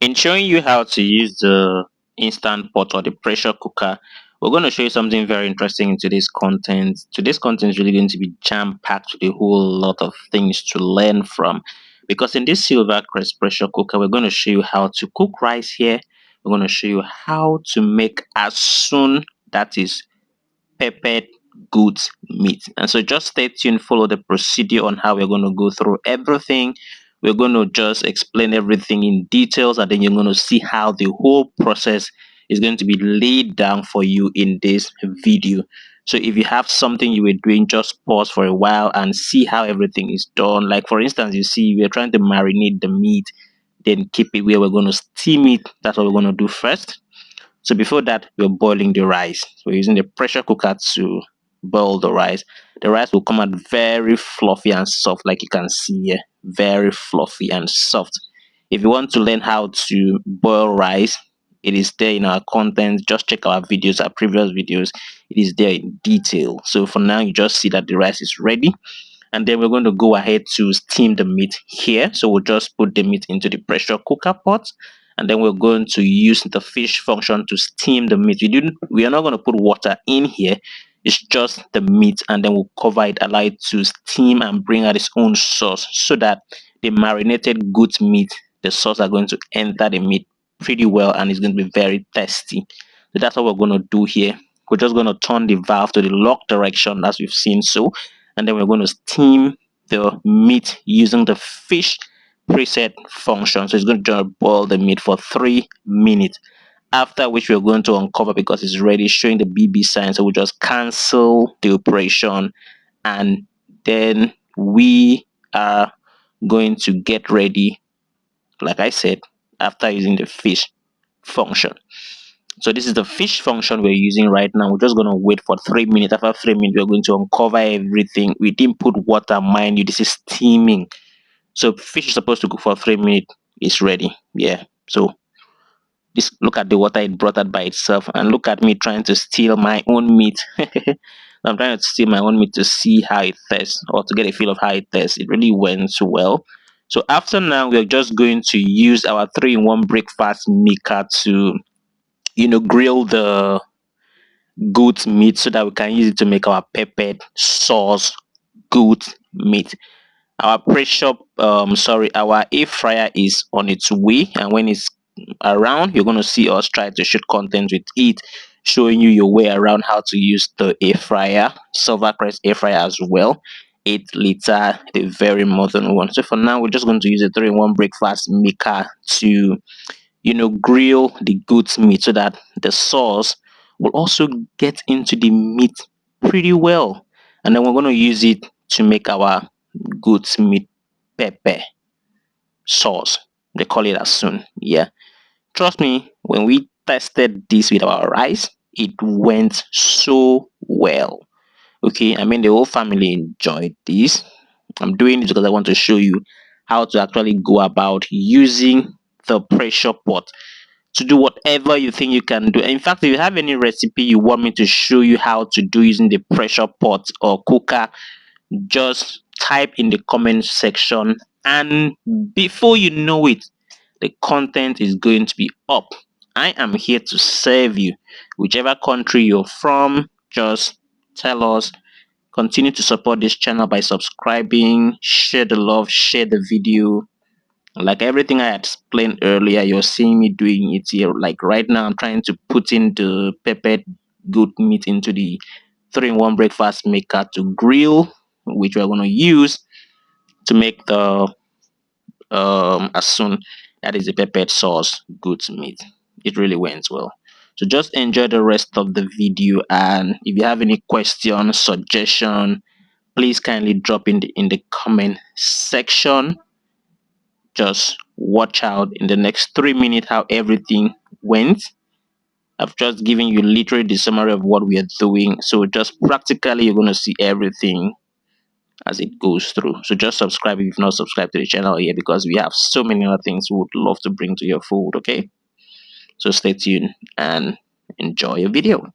In showing you how to use the instant pot or the pressure cooker, we're going to show you something very interesting in today's content. Today's content is really going to be jam-packed with a whole lot of things to learn from. Because in this silver crest pressure cooker, we're going to show you how to cook rice here. We're going to show you how to make as soon, that is peppered goat meat. And so just stay tuned, follow the procedure on how we're going to go through everything. We're going to just explain everything in details, and then you're going to see how the whole process is going to be laid down for you in this video. So if you have something you were doing, just pause for a while and see how everything is done. Like for instance, you see we're trying to marinate the meat, then keep it where we're going to steam it. That's what we're going to do first. So before that, we're boiling the rice. We're using the pressure cooker to boil the rice. The rice will come out very fluffy and soft, like you can see here. Very fluffy and soft. If you want to learn how to boil rice, it is there in our content. Just check our videos, our previous videos. It is there in detail. So for now, you just see that the rice is ready, and then we're going to go ahead to steam the meat here. So we'll just put the meat into the pressure cooker pot, and then we're going to use the fish function to steam the meat. We are not going to put water in here. It's just the meat, and then we'll cover it, allow it to steam and bring out its own sauce, so that the marinated goat meat, the sauce are going to enter the meat pretty well, and it's going to be very tasty. So that's what we're going to do here. We're just going to turn the valve to the lock direction as we've seen so, and then we're going to steam the meat using the fish preset function. So it's going to boil the meat for 3 minutes, after which we're going to uncover because it's ready, showing the BB sign. So we'll just cancel the operation, and then we are going to get ready, like I said, after using the fish function. So this is the fish function we're using right now. We're just going to wait for 3 minutes. After 3 minutes, we're going to uncover everything. We didn't put water, mind you. This is steaming. So fish is supposed to cook for 3 minutes. It's ready. Yeah. So this, look at the water it brought out by itself, and look at me trying to steal my own meat. I'm trying to steal my own meat to see how it tastes, or to get a feel of how it tastes. It really went so well. So after now, we're just going to use our 3-in-1 breakfast maker to grill the goat meat, so that we can use it to make our peppered sauce goat meat. Our our air fryer is on its way, and when it's around, you're going to see us try to shoot content with it, showing you your way around how to use the air fryer, Silvercrest air fryer as well. 8 liter, the very modern one. So for now, we're just going to use a 3-in-1 breakfast maker to grill the goat's meat, so that the sauce will also get into the meat pretty well. And then we're going to use it to make our goat's meat pepper sauce. They call it as soon. Yeah. Trust me, when we tested this with our rice, it went so well. Okay, I mean, the whole family enjoyed this. I'm doing this because I want to show you how to actually go about using the pressure pot to do whatever you think you can do. In fact, if you have any recipe you want me to show you how to do using the pressure pot or cooker, just type in the comment section, and before you know it, the content is going to be up. I am here to serve you. Whichever country you're from, just tell us. Continue to support this channel by subscribing, share the love, share the video. Like everything I explained earlier, you're seeing me doing it here. Like right now, I'm trying to put in the peppered goat meat into the 3-in-1 breakfast maker to grill, which we're going to use to make the as soon, that is the peppered sauce goat meat. It really went well. So just enjoy the rest of the video, and if you have any question, suggestion, please kindly drop in the comment section. Just watch out in the next 3 minutes how everything went. I've just given you literally the summary of what we are doing, so just practically you're going to see everything as it goes through. So just subscribe if you've not subscribed to the channel here, because we have so many other things we would love to bring to your food. Okay, so stay tuned and enjoy your video.